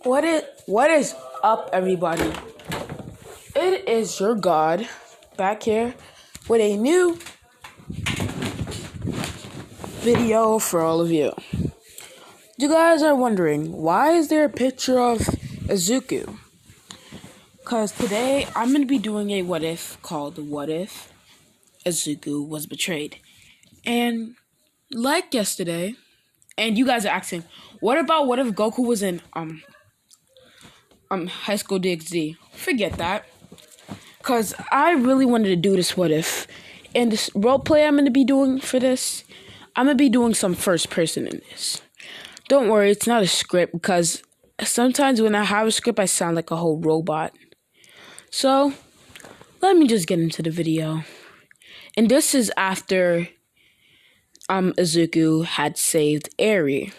What is up, everybody? It is your God back here with a new video for all of you. You guys are wondering, why is there a picture of Izuku? Because today I'm going to be doing a what if called What If Izuku Was Betrayed. And like yesterday, and you guys are asking, what if Goku was in High School DxD? Forget that. Because I really wanted to do this what if. And this roleplay I'm going to be doing for this, I'm going to be doing some first person in this. Don't worry, it's not a script, because sometimes when I have a script, I sound like a whole robot. So, let me just get into the video. And this is after Izuku had saved Eri.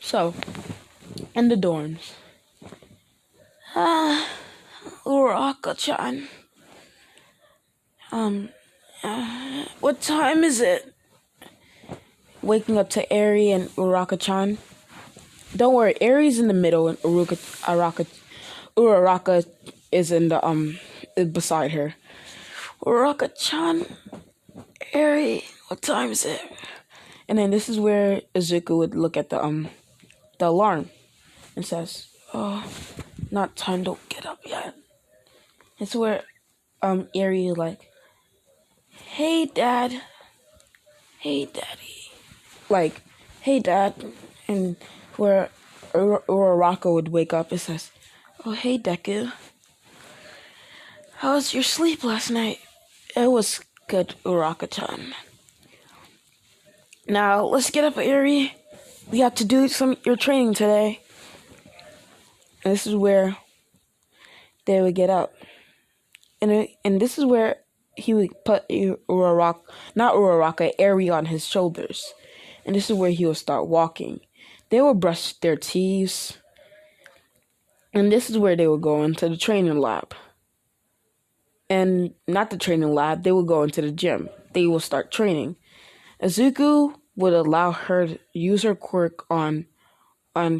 So, in the dorms. Uraka-chan. What time is it? Waking up to Eri and Uraka-chan. Don't worry, Eri's in the middle and Uraraka is in the beside her. Uraka-chan, Eri, what time is it? And then this is where Izuku would look at the alarm and says, "Oh, not time, don't get up yet." It's where Eri is like, "Hey, Dad. Hey, Daddy." Like, "Hey, Dad." And where Uraraka would wake up, it says, "Oh, hey, Deku. How was your sleep last night?" "It was good, Uraka-chan." "Now, let's get up, Eri. We have to do your training today." And this is where they would get up. And this is where he would put Eri on his shoulders. And this is where he would start walking. They would brush their teeth. And this is where they would go into the training lab. And not the training lab, they would go into the gym. They will start training. Izuku would allow her to use her quirk on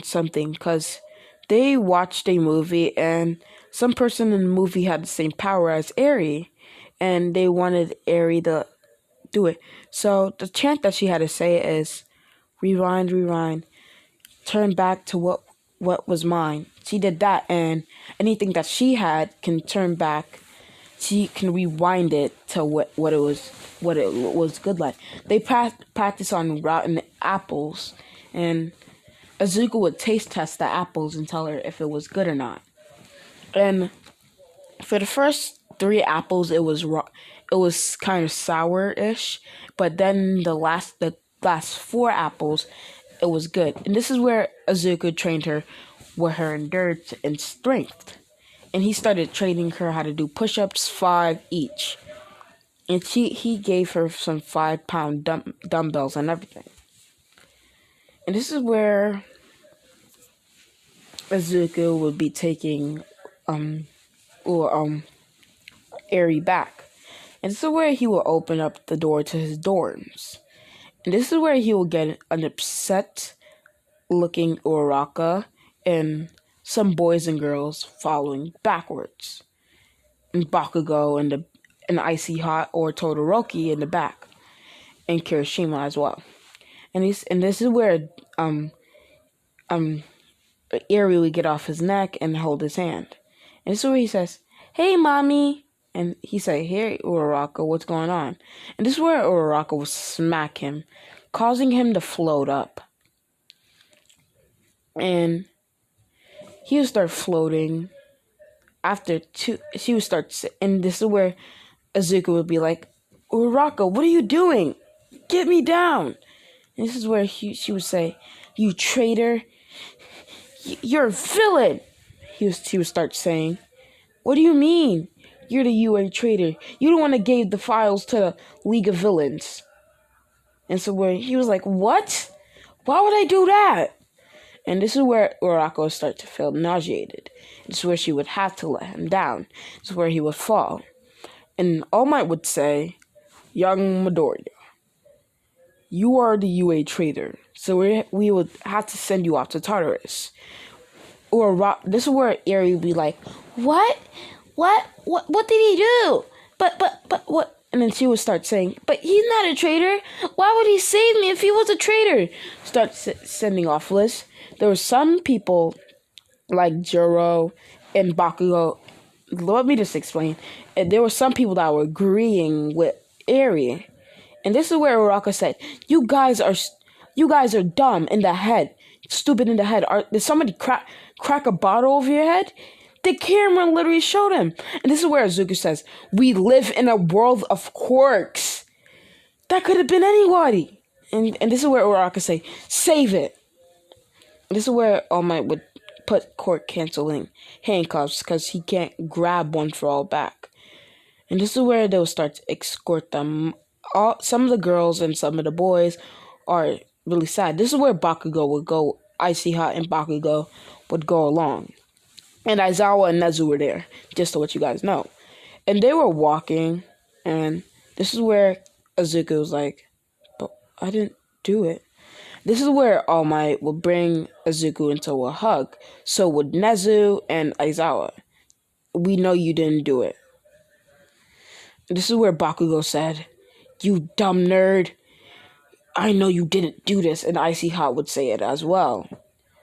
something, because they watched a movie and some person in the movie had the same power as Eri, and they wanted Eri to do it. So the chant that she had to say is, "Rewind, rewind, turn back to what was mine." She did that, and anything that she had can turn back. She can rewind it to what it was good like. They practice on rotten apples, and Izuku would taste test the apples and tell her if it was good or not. And for the first 3 apples, it was kind of sour-ish, but then the last 4 apples, it was good. And this is where Izuku trained her with her endurance and strength. And he started training her how to do push-ups, 5 each. And he gave her some 5-pound dumbbells and everything. And this is where Izuku would be taking Eri back. And this is where he will open up the door to his dorms. And this is where he will get an upset-looking Uraraka and some boys and girls following backwards. And Bakugo and Icy Hot or Todoroki in the back. And Kirishima as well. And this is where Eri would get off his neck and hold his hand. And this is where he says, "Hey, Mommy." And he say, "Hey, Uraraka, what's going on?" And this is where Uraraka will smack him, causing him to float up. And he would start floating. She would start, and this is where Izuku would be like, "Uraraka, what are you doing? Get me down." And this is where she would say, "You traitor. You're a villain." She would start saying, "What do you mean? You're the UA traitor. You don't want to give the files to the League of Villains." And so where he was like, "What? Why would I do that?" And this is where Uraraka would start to feel nauseated. This is where she would have to let him down. This is where he would fall. And All Might would say, "Young Midoriya, you are the UA traitor, so we would have to send you off to Tartarus. this is where Eri would be like, what? What did he do? But what? And then she would start saying, but he's not a traitor. Why would he save me if he was a traitor? Start sending off lists. There were some people like Juro and Bakugo. Let me just explain. And there were some people that were agreeing with Eri. And this is where Uraraka said, you guys are dumb in the head. Stupid in the head. Did somebody crack a bottle over your head? The camera literally showed him. And this is where Izuku says, we live in a world of quirks. That could have been anybody. And this is where Uraraka say, save it. And this is where All Might would put quirk canceling handcuffs because he can't grab one for all back. And this is where they'll start to escort them. Some of the girls and some of the boys are really sad. This is where Bakugo would go. Icy Hot and Bakugo would go along. And Aizawa and Nezu were there, just to let you guys know. And they were walking, and this is where Izuku was like, but I didn't do it. This is where All Might would bring Izuku into a hug. So would Nezu and Aizawa. We know you didn't do it. This is where Bakugo said, you dumb nerd. I know you didn't do this. And Icy Hot would say it as well.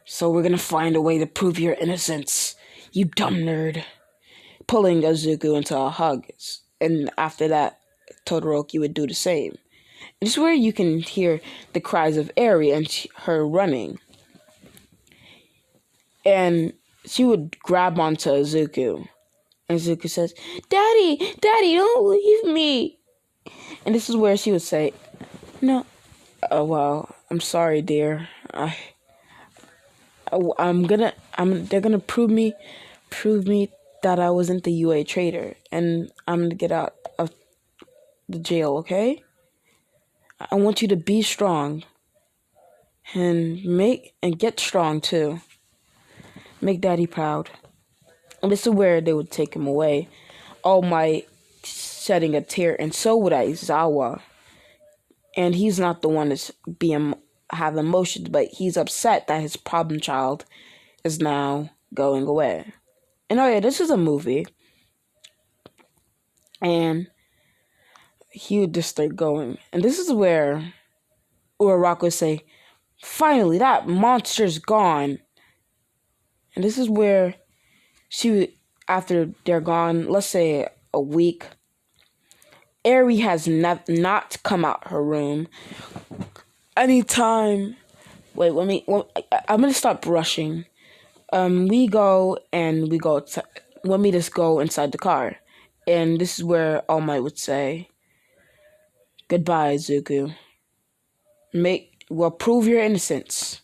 So we're going to find a way to prove your innocence. You dumb nerd. Pulling Izuku into a hug. And after that, Todoroki would do the same. This is where you can hear the cries of Eri and her running. And she would grab onto Izuku. And Izuku says, Daddy, don't leave me. And this is where she would say, no. Oh, well, I'm sorry, dear. They're gonna prove me that I wasn't the UA traitor, and I'm gonna get out of the jail, okay? I want you to be strong, and get strong too. Make Daddy proud. And this is where they would take him away. All Might shedding a tear, and so would Aizawa. And he's not the one that's have emotions, but he's upset that his problem child is now going away. And oh yeah, this is a movie. And he would just start going. And this is where Uraraka would say, finally, that monster's gone. And this is where after they're gone, let's say a week, Eri has not come out her room. Anytime. Wait, I'm gonna stop rushing. Let me just go inside the car. And this is where All Might would say, goodbye, Izuku. Prove your innocence.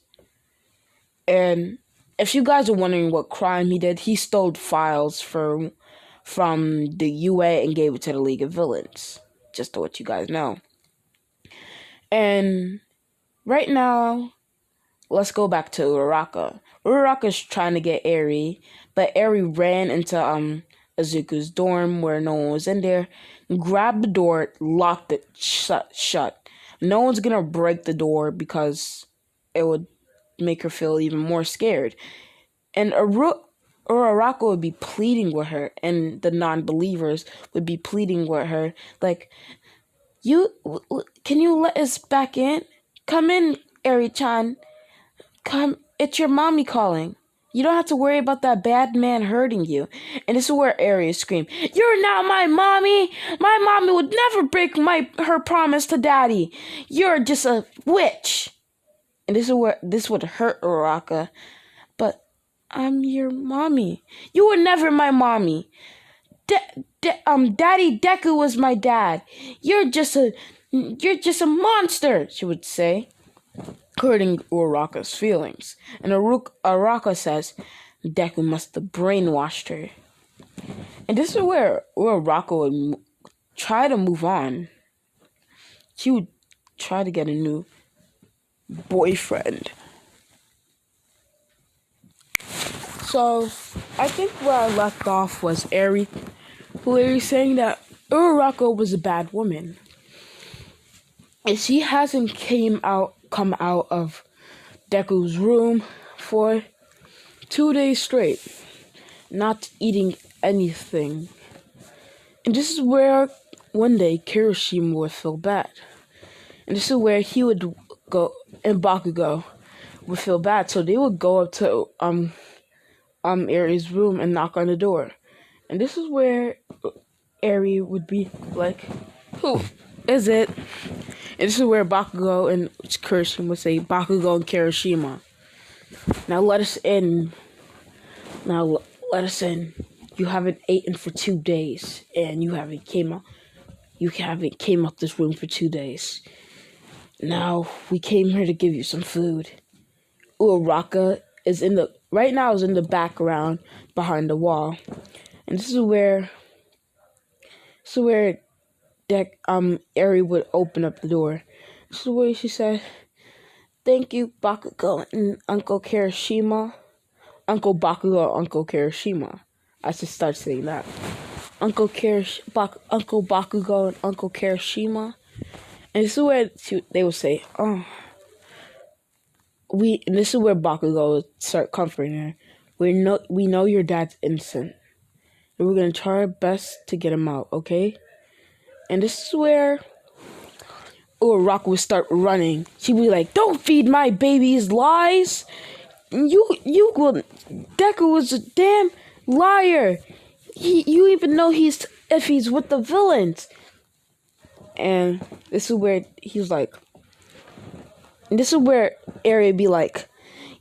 And if you guys are wondering what crime he did, he stole files from the UA and gave it to the League of Villains. Just to let you guys know. And right now, let's go back to Uraraka. Uraraka's trying to get Eri, but Eri ran into Izuku's dorm where no one was in there, grabbed the door, locked it shut. No one's gonna break the door because it would make her feel even more scared. And Uraraka would be pleading with her, and the non-believers would be pleading with her, like, can you let us back in? Come in, Eri-chan. Come, it's your mommy calling. You don't have to worry about that bad man hurting you. And this is where Eri screamed, you're not my mommy! My mommy would never break her promise to daddy. You're just a witch. And this would hurt Uraraka. But I'm your mommy. You were never my mommy. Daddy Deku was my dad. You're just a monster, she would say, hurting Uraraka's feelings. And Uraraka says Deku must have brainwashed her. And this is where Uraraka would try to move on. She would try to get a new boyfriend. So, I think where I left off was Eri saying that Uraraka was a bad woman. And she hasn't come out of Deku's room for 2 days straight, not eating anything. And this is where one day Kirishima would feel bad. And this is where he would go, and Bakugo would feel bad. So they would go up to Eri's room and knock on the door. And this is where Eri would be like, "Who is it?" And this is where Bakugo and Kirishima would say, "Bakugo and Kirishima. Now let us in. Now let us in. You haven't eaten for 2 days, and you haven't came out this room for 2 days. Now we came here to give you some food." Uraraka is in the background behind the wall, and this is where Eri would open up the door. This is where she said, "Thank you, Bakugo and Uncle Kirishima." Uncle Bakugo, Uncle Kirishima. I should start saying that. Uncle Bakugo and Uncle Kirishima. And this is where they would say, "Oh, and this is where Bakugo would start comforting her. We know your dad's innocent, and we're gonna try our best to get him out, okay?" And this is where Rock would start running. She'd be like, "Don't feed my babies lies. You will. Deku was a damn liar. You even know if he's with the villains." And this is where he's like, and this is where Eri would be like,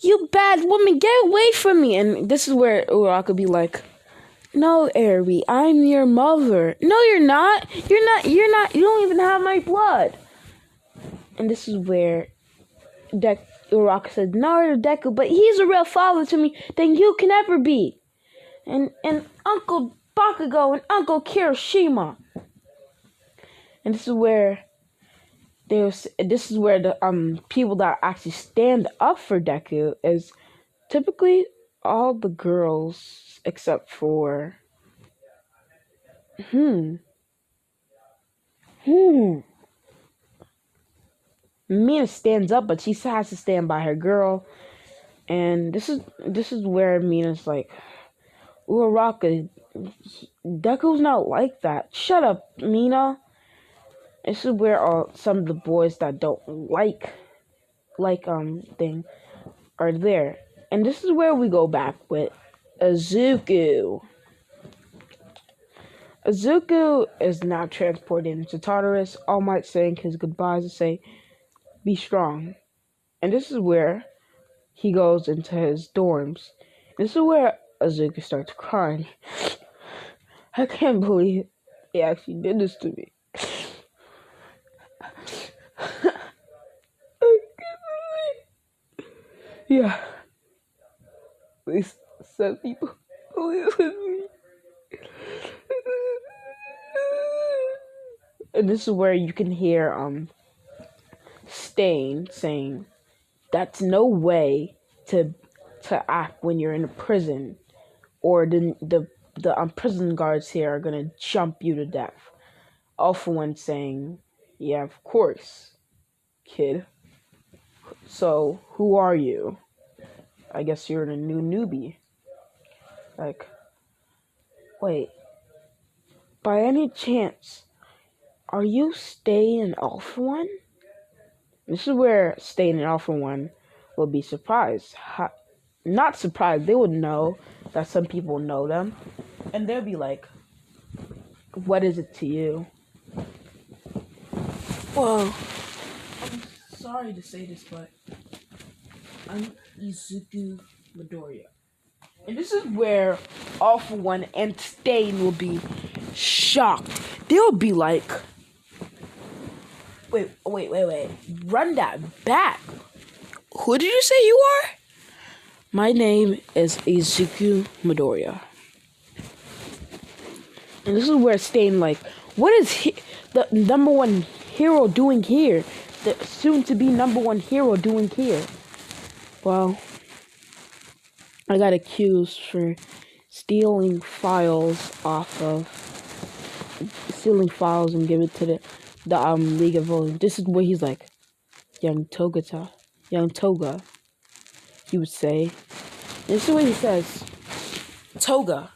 "You bad woman, get away from me." And this is where Uraraka would be like, "No, Eri, I'm your mother." "No, you're not. You're not. You don't even have my blood." And this is where Uraraka said, "No, Deku, but he's a real father to me than you can ever be. And Uncle Bakugo and Uncle Kirishima." And this is where the people that actually stand up for Deku is typically all the girls except for Mina stands up, but she has to stand by her girl. And this is where Mina's like, "Uraraka, Deku's not like that. Shut up, Mina." This is where some of the boys that don't like thing are there. And this is where we go back with Izuku. Izuku is now transported into Tartarus, All Might saying his goodbyes to say, "Be strong." And this is where he goes into his dorms. This is where Izuku starts crying. "I can't believe he actually did this to me. Yeah. Please, some people, please with me." And this is where you can hear Stain saying, "That's no way to act when you're in a prison, or the prison guards here are gonna jump you to death." All for One saying, "Yeah, of course, kid. So, who are you? I guess you're a new newbie." Like, wait, by any chance, are you Stain and All for One? This is where Stain and All for One will be surprised. Not surprised, they would know that some people know them. And they'll be like, "What is it to you?" Well, I'm sorry to say this, but I'm Izuku Midoriya. And this is where All for One and Stain will be shocked. They'll be like, wait. Run that back. Who did you say you are?" "My name is Izuku Midoriya." And this is where Stain like, "What is the number one hero doing here? The soon-to-be number one hero doing here?" "Well, I got accused for stealing files and give it to the League of Villains." This is where he's like, young Toga, he would say. This is what he says. Toga.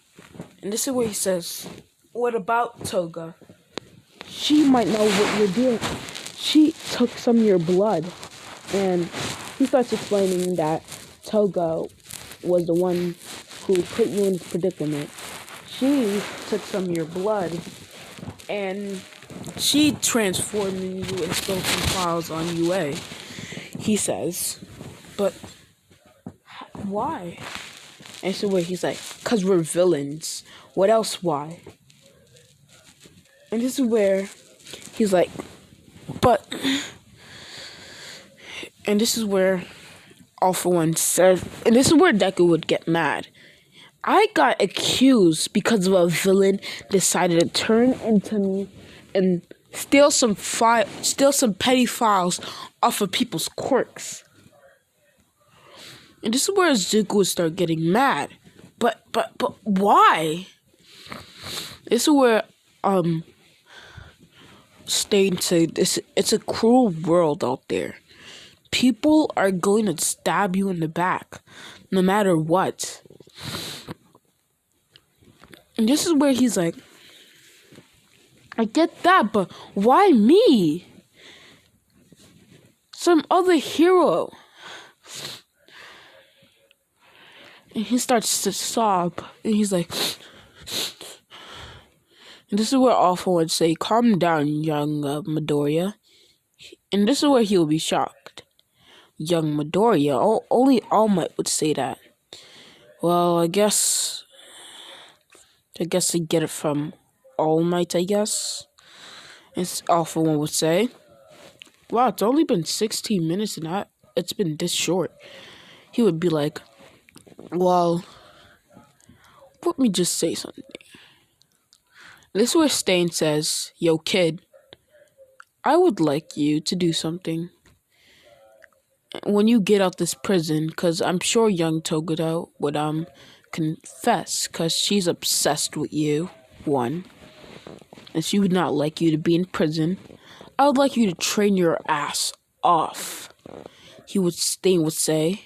And this is where he says, what about Toga? She might know what you're doing. She took some of your blood. And he starts explaining that Toga was the one who put you in this predicament. She took some of your blood and she transformed you and stole some files on UA. He says, but why? And so where he's like, cause we're villains. What else? Why? And this is where he's like, but, and this is where All For One says, and this is where Deku would get mad. I got accused because of a villain decided to turn into me and steal some petty files off of people's quirks. And this is where Izuku would start getting mad. But why? This is where Stain said it's a cruel world out there. People are going to stab you in the back, no matter what. And this is where he's like, I get that, but why me? Some other hero. And he starts to sob. And he's like, and this is where All For One say, calm down, young Midoriya. And this is where he'll be shocked. Young Midoriya? Only All Might would say that. Well, I guess I get it from All Might, I guess. And All For One would say, wow, it's only been 16 minutes and it's been this short. He would be like, well, let me just say something. This is where Stain says, yo, kid, I would like you to do something when you get out this prison, because I'm sure young Toga would confess, because she's obsessed with you, one, and she would not like you to be in prison. I would like you to train your ass off. Stain would say,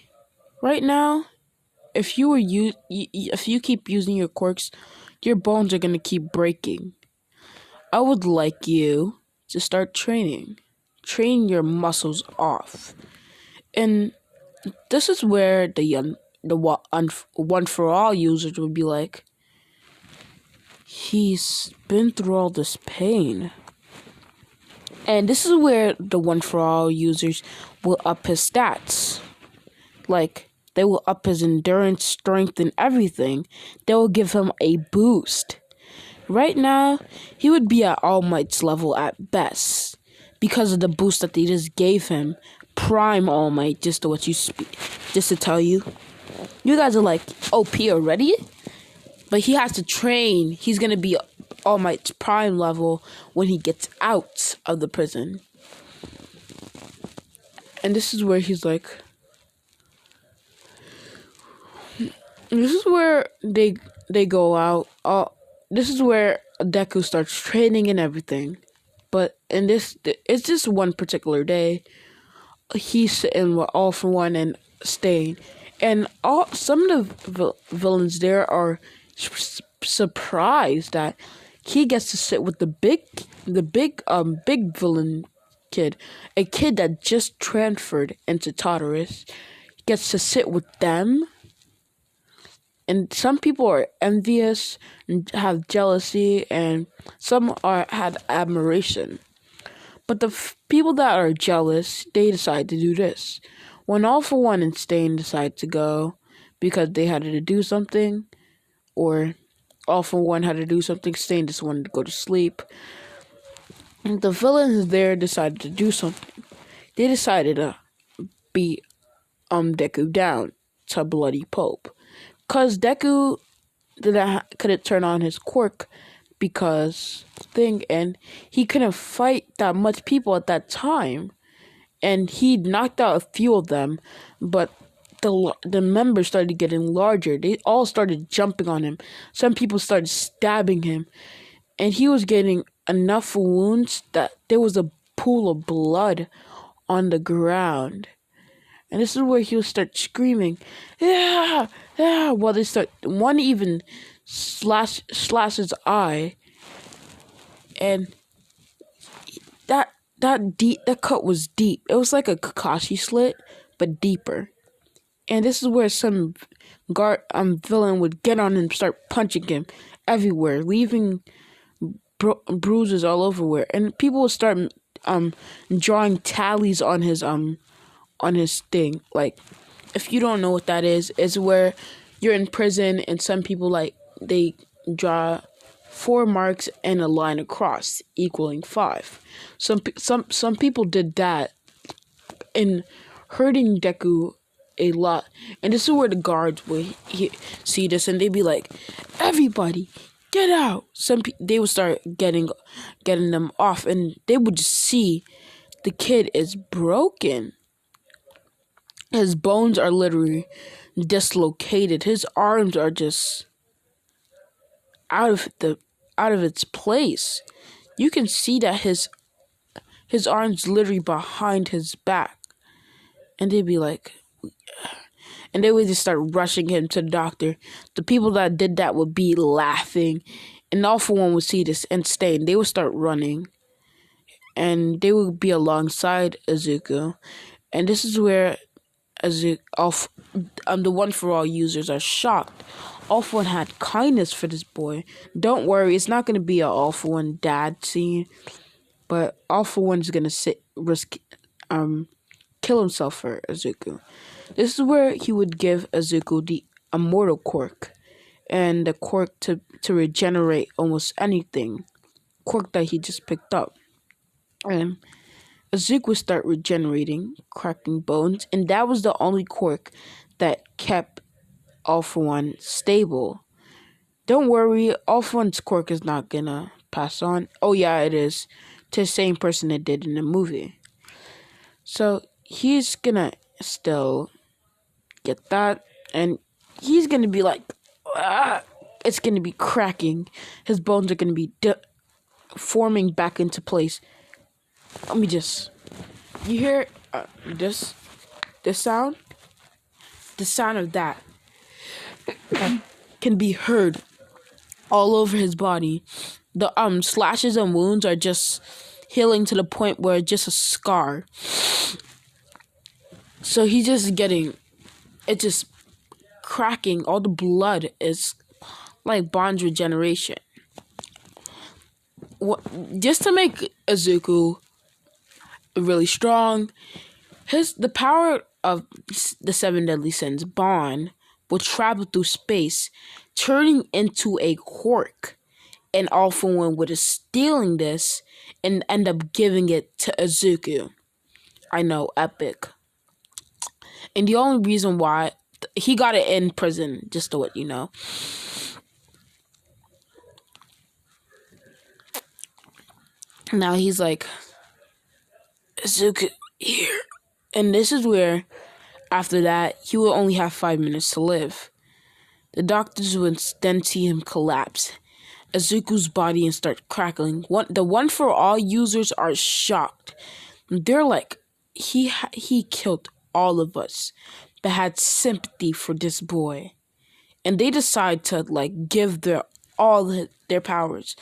right now, if you keep using your quirks, your bones are gonna keep breaking. I would like you to start training your muscles off. And this is where the One For All users would be like, he's been through all this pain. And this is where the One For All users will up his stats. Like, they will up his endurance, strength, and everything. They will give him a boost. Right now, he would be at All Might's level at best, because of the boost that they just gave him. Prime All Might, just to tell you. You guys are like OP already? But he has to train. He's gonna be All Might's prime level when he gets out of the prison. And this is where he's like, this is where they go out. This is where Deku starts training and everything. But in this, it's just one particular day. He's sitting with All For One and Stain, and some of the villains there are surprised that he gets to sit with the big villain kid, a kid that just transferred into Tartarus. He gets to sit with them, and some people are envious and have jealousy, and some had admiration. But the people that are jealous, they decide to do this. When All For One and Stain decide to go because they had to do something, or All For One had to do something, Stain just wanted to go to sleep, and the villains there decided to do something. They decided to beat Deku down to Bloody Pope. Because Deku couldn't turn on his quirk and he couldn't fight that much people at that time, and he knocked out a few of them, but the members started getting larger. They all started jumping on him. Some people started stabbing him, and he was getting enough wounds that there was a pool of blood on the ground. And this is where he would start screaming, yeah, Yeah, well, they start. One even slash his eye, and that cut was deep. It was like a Kakashi slit, but deeper. And this is where some villain would get on him and start punching him everywhere, leaving bruises all over. And people would start drawing tallies on his thing. Like, if you don't know what that is, it's where you're in prison and some people they draw 4 marks and a line across equaling 5. Some people did that and hurting Deku a lot. And this is where the guards would see this and they'd be like, "Everybody, get out!" They would start getting them off, and they would just see the kid is broken. His bones are literally dislocated. His arms are just out of its place. You can see that his arms literally behind his back. And they'd be like, and they would just start rushing him to the doctor. The people that did that would be laughing, and All For One would see this and stay, and they would start running, and they would be alongside Izuku. And this is where the One For All users are shocked. All For One had kindness for this boy. Don't worry, it's not going to be an All For One dad scene, but All For One's going to kill himself for Izuku. This is where he would give Izuku the immortal quirk, and the quirk to regenerate almost anything. Quirk that he just picked up. And Izuku would start regenerating, cracking bones, and that was the only quirk that kept All For One stable. Don't worry, All For One's quirk is not gonna pass on. Oh yeah, it is. To the same person that did in the movie. So he's gonna still get that, and he's gonna be like, it's gonna be cracking. His bones are gonna be forming back into place. Let me just, you hear this sound? The sound of that can be heard all over his body. The slashes and wounds are just healing to the point where it's just a scar. So he's just it's just cracking. All the blood is like bond regeneration. Just to make Izuku really strong, the power of the 7 deadly sins, bond, will travel through space, turning into a quirk. And All For One would have stealing this and end up giving it to Izuku. I know, epic. And the only reason why he got it in prison, just to let you know. Now he's like, Izuku, here. And this is where, after that, he will only have 5 minutes to live. The doctors would then see him collapse Izuku's body and start crackling. The One For All users are shocked. They're like, he killed all of us, but had sympathy for this boy, and they decide to give all their powers.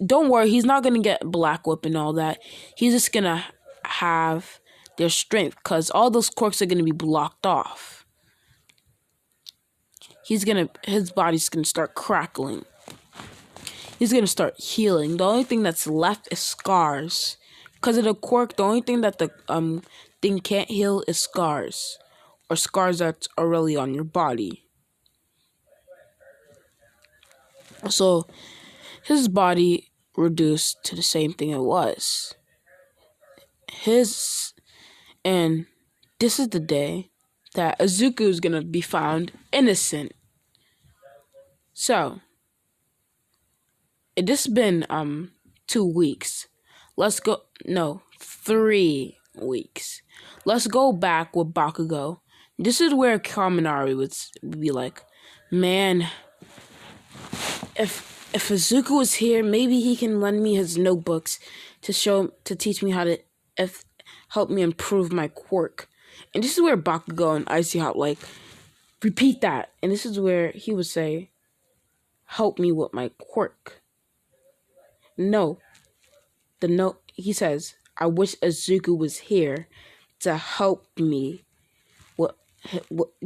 Don't worry, he's not gonna get Black Whip and all that. He's just gonna have their strength, because all those quirks are gonna be blocked off. His body's gonna start crackling. He's gonna start healing. The only thing that's left is scars. Because of the quirk, the only thing that the thing can't heal is scars. Or scars that's already on your body. So, his body reduced to the same thing it was. And this is the day that Izuku is gonna be found innocent. So, this has been 2 weeks. 3 weeks. Let's go back with Bakugo. This is where Kaminari would be like, man, if Izuku was here, maybe he can lend me his notebooks to teach me how to help me improve my quirk. And this is where Bakugo and Icy Hot repeat that. And this is where he would say, help me with my quirk. No, he says, I wish Izuku was here to help me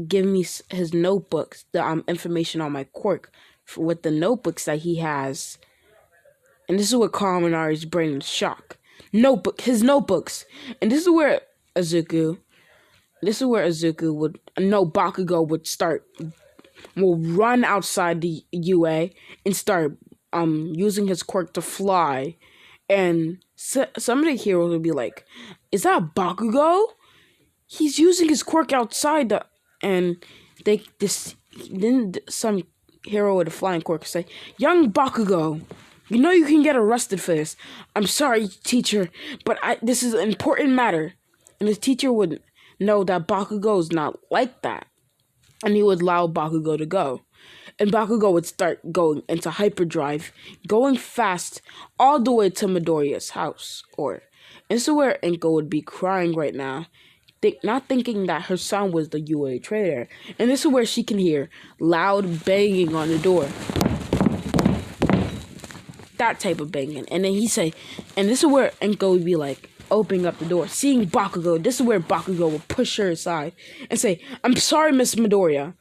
give me his notebooks, the information on my quirk with the notebooks that he has. And this is what Kaminari's brain is shock. His notebooks. And this is where Izuku Bakugo will run outside the UA and start using his quirk to fly. And some of the heroes will be like, is that Bakugo? He's using his quirk outside then some hero with a flying quirk say, young Bakugo, you know you can get arrested for this. I'm sorry, teacher, but this is an important matter. And his teacher would know that Bakugo is not like that. And he would allow Bakugo to go. And Bakugo would start going into hyperdrive, going fast all the way to Midoriya's house. And this is where Inko would be crying right now, not thinking that her son was the UA traitor. And this is where she can hear loud banging on the door. That type of banging. And then and this is where Inko would be like, opening up the door, seeing Bakugo. This is where Bakugo will push her aside and say, I'm sorry, Miss Midoriya.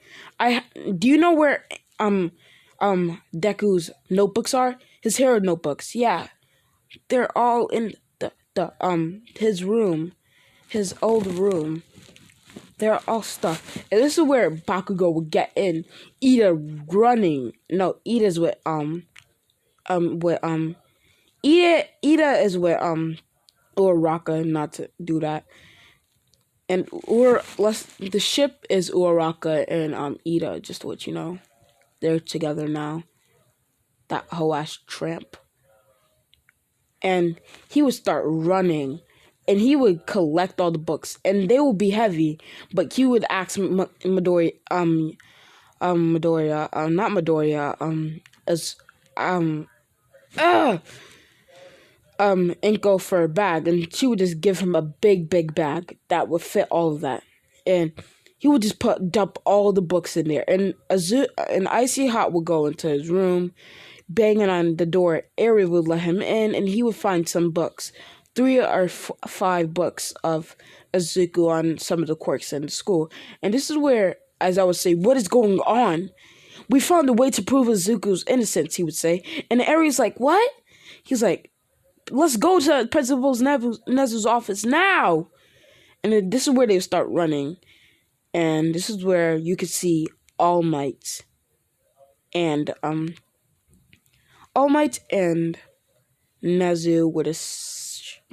Do you know where Deku's notebooks are? His hero notebooks. Yeah. They're all in his room. His old room. They're all stuck. And this is where Bakugo will get in. Ida running. No, Ida's with Ida is with Uraraka, not to do that. And the ship is Uraraka and Ida, just to let you know. They're together now. That whole ass tramp. And he would start running. And he would collect all the books. And they will be heavy. But he would ask Midoriya, Inko for a bag, and she would just give him a big bag that would fit all of that, and he would just dump all the books in there, and Icy Hot would go into his room, banging on the door. Eri would let him in, and he would find some books, 3 or 5 books of Izuku on some of the quirks in the school, and this is where, as I would say, what is going on? We found a way to prove Izuku's innocence, he would say, and Eri's like, what? He's like, let's go to Principal Nezu's office now. And then this is where they start running. And this is where you could see All Might and Nezu with a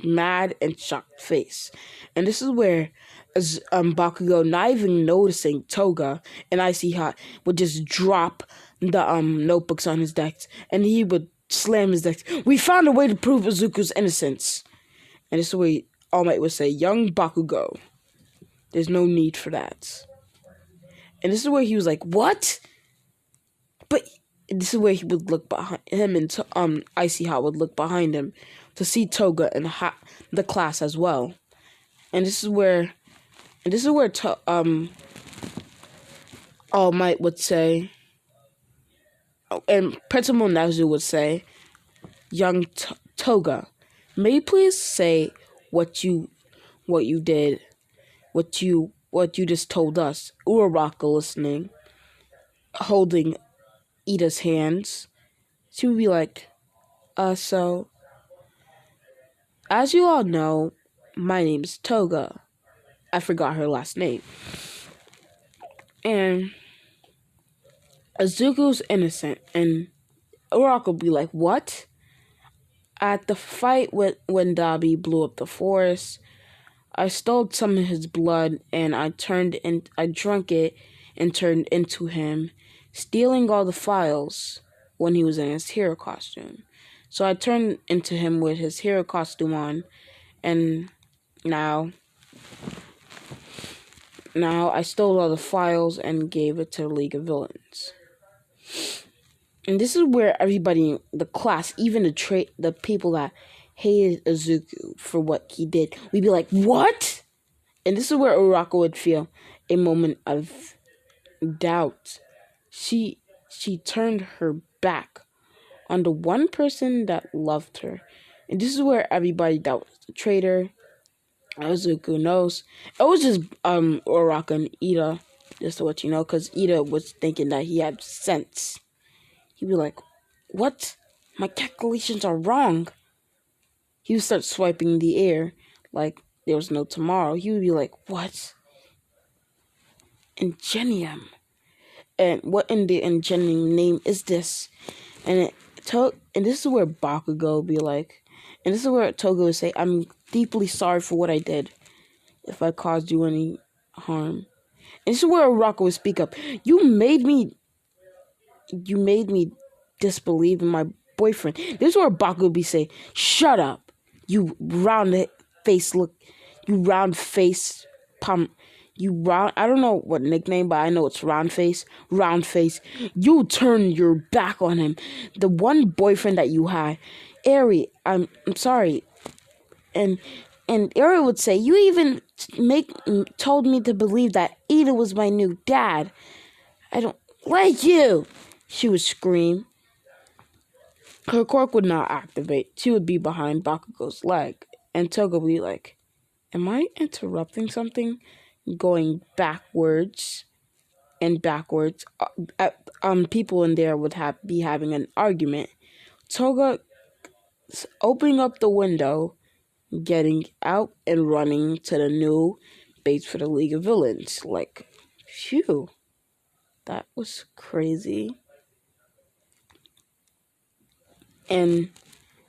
mad and shocked face. And this is where Bakugo, not even noticing Toga and Icy Hot, would just drop the notebooks on his desk, and he would slam his desk. We found a way to prove Izuku's innocence. And this is where All Might would say, young Bakugo, there's no need for that. And this is where he was like, what? But this is where he would look behind him, and Icy Hot would look behind him to see Toga and the class as well. And this is where All Might would say, and Principal Nezu would say, young Toga, may you please say what you did, what you just told us. Uraraka listening, holding Ida's hands. She would be like, so, as you all know, my name's Toga. I forgot her last name. And Izuku's innocent, and Uraraka would be like, what? At the fight when Dabi blew up the forest, I stole some of his blood, and I drank it and turned into him, stealing all the files when he was in his hero costume. So I turned into him with his hero costume on, and now I stole all the files and gave it to the League of Villains. And this is where everybody in the class, even the people that hated Izuku for what he did, we'd be like, what? And this is where Uraraka would feel a moment of doubt. She turned her back on the one person that loved her. And this is where everybody that was the traitor, Izuku knows. It was just Uraraka and Ida, just to let you know, because Ida was thinking that he had sense. He'd be like, "What? My calculations are wrong." He would start swiping the air like there was no tomorrow. He would be like, "What? Ingenium? And what in the Ingenium name is this?" And and this is where Bakugo would be like, and this is where Toga would say, "I'm deeply sorry for what I did, if I caused you any harm." And this is where Uraraka would speak up. You made me disbelieve in my boyfriend." This is where Baku would be saying, "Shut up, you round face look, you round face pump, you round." I don't know what nickname, but I know it's round face. Round face. You turn your back on him, the one boyfriend that you had, Eri. I'm sorry, and Eri would say, "You even told me to believe that Ida was my new dad. I don't like you," she would scream. Her quirk would not activate. She would be behind Bakugo's leg. And Toga would be like, "Am I interrupting something?" Going backwards and backwards. People in there would be having an argument. Toga opening up the window, getting out and running to the new base for the League of Villains. Like, phew. That was crazy. And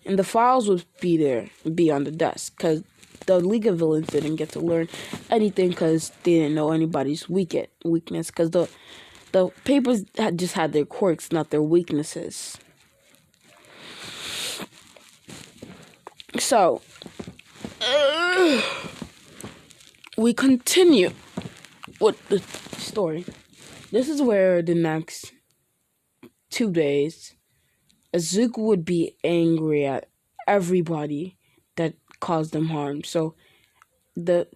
the files would be on the desk, because the League of Villains didn't get to learn anything because they didn't know anybody's weakness, because the papers just had their quirks, not their weaknesses. So, we continue with the story. This is where the next 2 days, Izuku would be angry at everybody that caused them harm. So the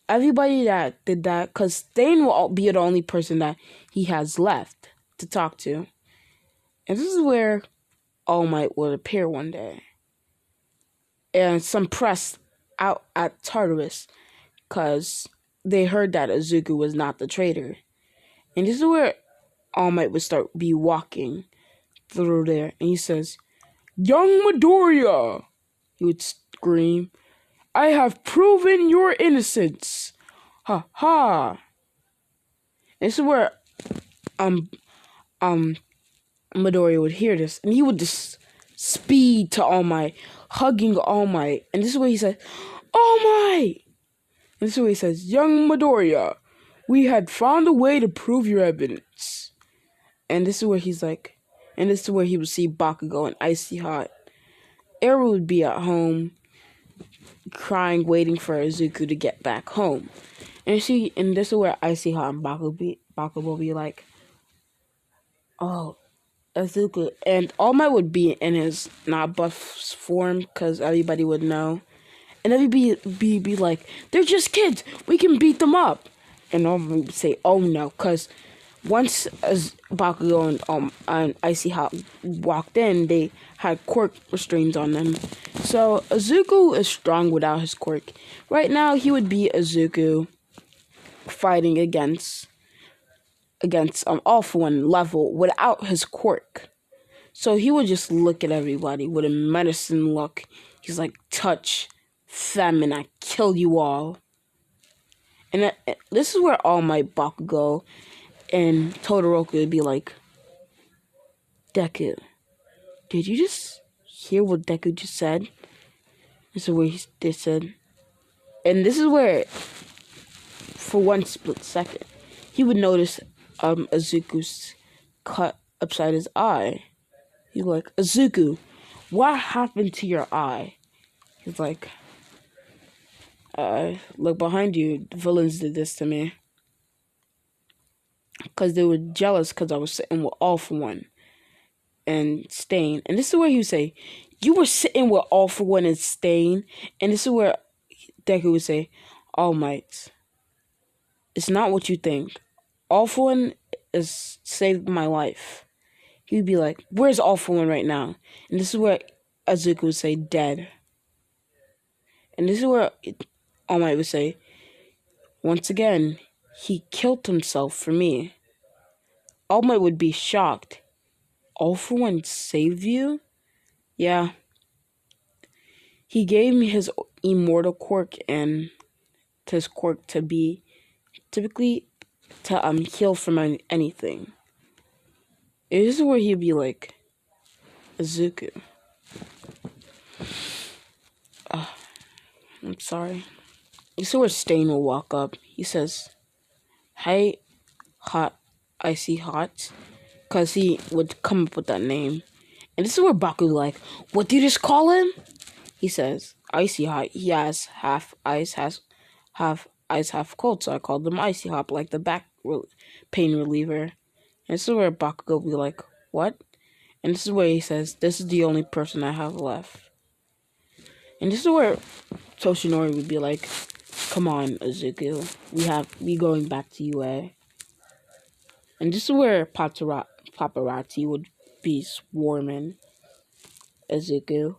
everybody that did that, because Stain will be the only person that he has left to talk to. And this is where All Might would appear one day. And some press out at Tartarus, because they heard that Izuku was not the traitor. And this is where All Might would start be walking through there. And he says, "Young Midoriya!" He would scream, "I have proven your innocence! Ha ha!" This is where Midoriya would hear this, and he would just speed to All Might, hugging All Might. And this is where he said, "All Might!" And this is where he says, "Young Midoriya, we had found a way to prove your evidence." And this is where he's like, and this is where he would see Bakugo and Icy Hot. Eri would be at home, crying, waiting for Izuku to get back home. And this is where Icy Hot and Bakugo will be like, "Oh, Izuku." And All Might would be in his not buff form, because everybody would know. And everybody be like, "They're just kids. We can beat them up." And All Might would say, "Oh no," because once as Bakugo and Icy Hot walked in, they had quirk restraints on them. So Izuku is strong without his quirk. Right now, he would be Izuku fighting against All For One level without his quirk. So he would just look at everybody with a menacing look. He's like, "Touch them and I kill you all." And this is where All Might, Bakugo, and Todoroki would be like, "Deku, did you just hear what Deku just said?" This is where they said. And this is where, for one split second, he would notice Izuku's cut upside his eye. He's like, "Izuku, what happened to your eye?" He's like, "Look behind you. The villains did this to me." Because they were jealous because I was sitting with All For One and Stain. And this is where he would say, "You were sitting with All For One and Stain." And this is where Deku would say, "All Might, it's not what you think. All for One has saved my life. He'd be like, where's All for One right now? And this is where Izuku would say, dead. And this is where All Might would say, once again, he killed himself for me. All Might would be shocked. All for One saved you? Yeah. He gave me his immortal quirk and his quirk to be typically to heal from anything. This is where he'd be like, Izuku. I'm sorry. You see where Stain will walk up. He says, hey, hot, icy hot. Because he would come up with that name. And this is where Baku like, what do you just call him? He says, icy hot. He has half ice, half ice, half cold. So I called him icy hot, like the back pain reliever. And this is where Baku will be like, what? And this is where he says, this is the only person I have left. And this is where Toshinori would be like, come on, Izuku. We going back to UA. And this is where paparazzi would be swarming Izuku.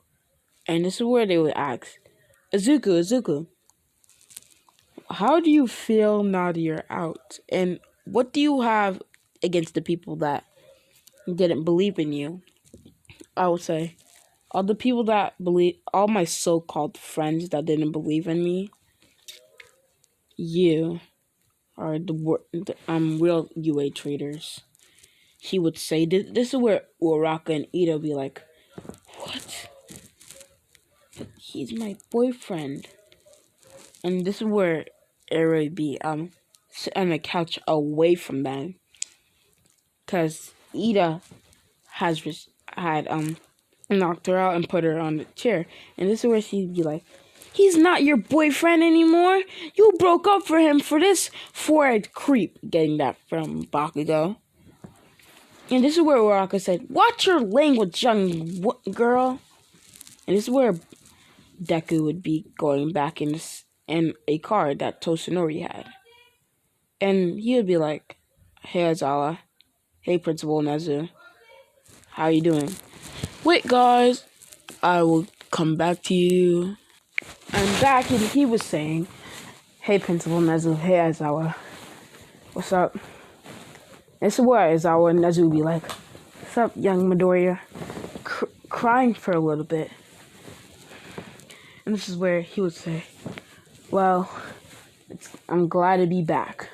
And this is where they would ask, Izuku, how do you feel now that you're out? And what do you have against the people that didn't believe in you? I would say, all the people that all my so-called friends that didn't believe in me, you are the real UA traitors. He would say, this is where Uraraka and Ida would be like, what? He's my boyfriend. And this is where Eri would be sit on the couch away from them. Because Ida had knocked her out and put her on the chair. And this is where she'd be like, he's not your boyfriend anymore. You broke up for him for this forehead creep. Getting that from Bakugo. And this is where Uraraka said, watch your language, young girl. And this is where Deku would be going back in a car that Toshinori had. And he would be like, hey, Aizawa. Hey, Principal Nezu. How you doing? Wait, guys. I will come back to you. I'm back, and he was saying, hey, Principal Nezu. Hey, Aizawa. What's up? This is where Aizawa and Nezu would be like, what's up, young Midoriya? Crying for a little bit. And this is where he would say, well, I'm glad to be back.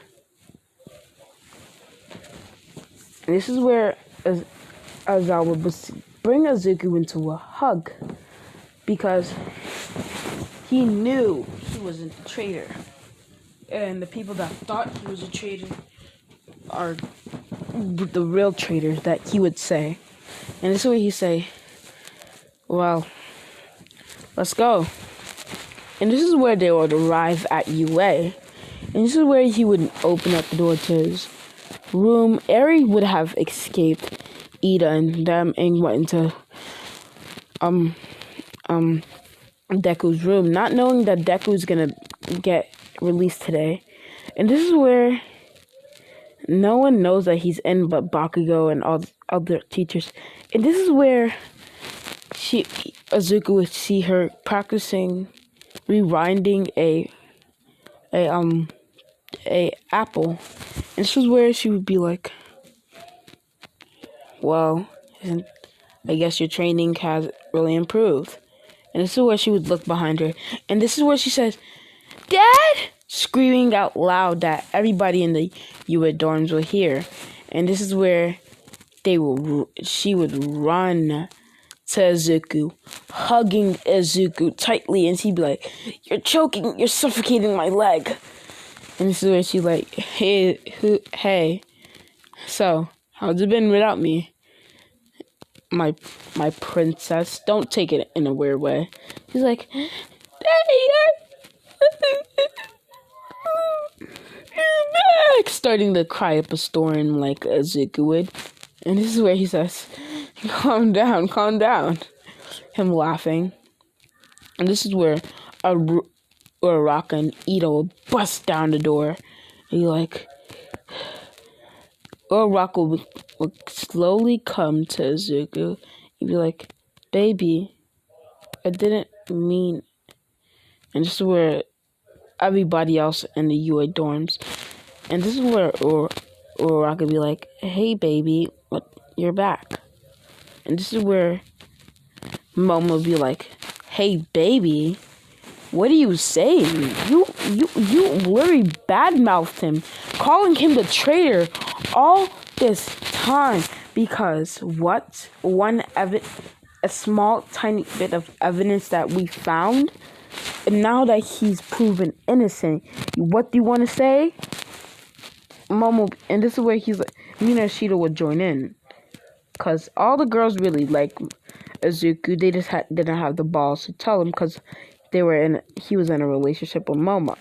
And this is where Aizawa would bring Izuku into a hug. Because he knew he wasn't a traitor. And the people that thought he was a traitor are the real traitors that he would say. And this is where he say, well, let's go. And this is where they would arrive at UA. And this is where he would open up the door to his room. Eri would have escaped Ida and them and went into Deku's room, not knowing that Deku's gonna get released today. And this is where no one knows that he's in but Bakugo and all the other teachers. And this is where Izuku would see her practicing rewinding a apple. And this is where she would be like, well, I guess your training has really improved. And this is where she would look behind her. And this is where she says, Dad! Screaming out loud that everybody in the UA dorms will hear. And this is where she would run to Izuku, hugging Izuku tightly, and she'd be like, you're choking, you're suffocating my leg. And this is where she's like, hey, so, how's it been without me? My princess, don't take it in a weird way. He's like, Daddy, you're back! Starting to cry up a storm like Izuku would. And this is where he says, calm down. Him laughing. And this is where Uraraka and Ito will bust down the door. And you're like, Uraraka would slowly come to Izuku and be like, "Baby, I didn't mean," and this is where everybody else in the UA dorms, and this is where Uraraka would be like, "Hey, baby, what? You're back," and this is where Momo would be like, "Hey, baby, what are you saying? You literally badmouthed him, calling him the traitor all this time because what? A small tiny bit of evidence that we found, and now that he's proven innocent, what do you want to say?" Momo, and this is where he's like, me and Ashita would join in, cause all the girls really like Izuku. They just didn't have the balls to tell him, cause he was in a relationship with Uraraka.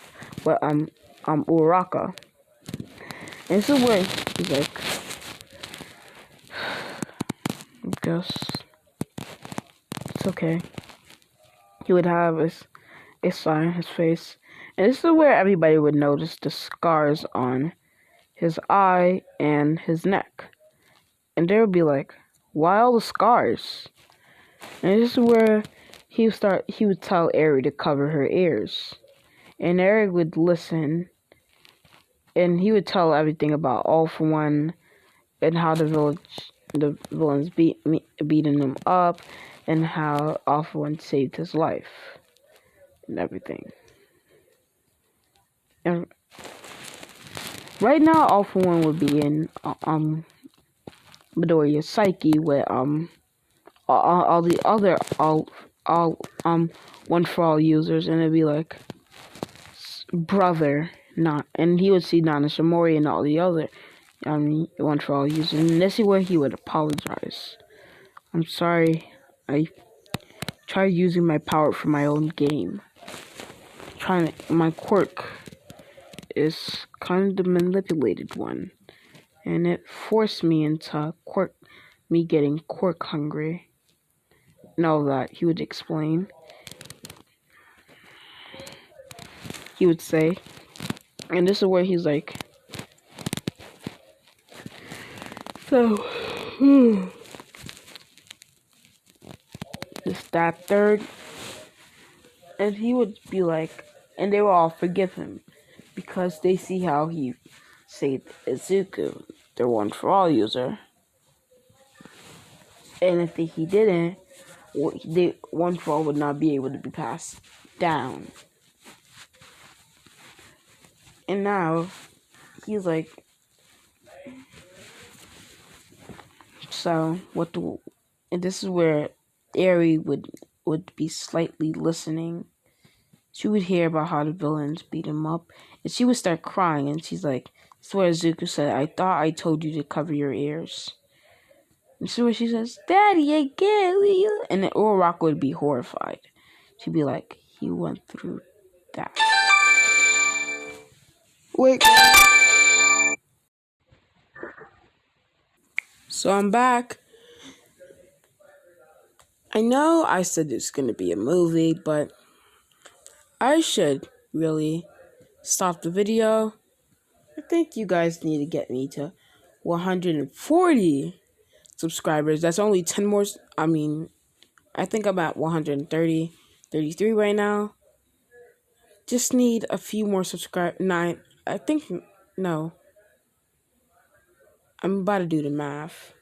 And this is where he's like, I guess it's okay. He would have a sign on his face. And this is where everybody would notice the scars on his eye and his neck. And they would be like, why all the scars? And this is where he would tell Eri to cover her ears. And Eri would listen. And he would tell everything about All For One and how the villains beating him up, and how All For One saved his life and everything. And right now, All For One would be in Midoriya's psyche with all the other One For All users, and it'd be like brother, not, and he would see Nana Shimori and all the other One For All users, and this is where he would apologize. I'm sorry, I tried using my power for my own game. My quirk is kind of the manipulated one, and it forced me into getting quirk hungry. And all that, he would explain. He would say, and this is where he's like, so, that third, and he would be like, and they will all forgive him because they see how he saved Izuku, their One For All user. And if he didn't, One For All would not be able to be passed down. And now he's like, so and this is where Eri would be slightly listening. She would hear about how the villains beat him up, and she would start crying, and she's like, this is where Izuku said, I thought I told you to cover your ears. And so she says, Daddy, I get you. And then Uraraka would be horrified. She'd be like, he went through that. Wait. So I'm back. I know I said it's going to be a movie, but I should really stop the video. I think you guys need to get me to 140 subscribers. That's only 10 more. I think I'm at 130, 33 right now. Just need a few more subscribers. No. I'm about to do the math.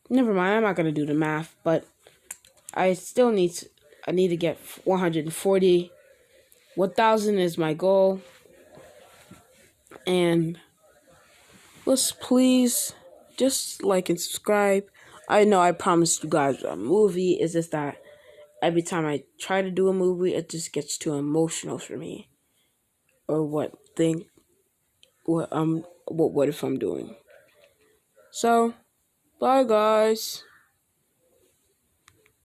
Never mind, I'm not going to do the math, but I need to get 140. 1,000 is my goal. And let's please just like and subscribe. I know I promised you guys a movie. It's just that every time I try to do a movie, it just gets too emotional for me. Or what if I'm doing? So, bye guys.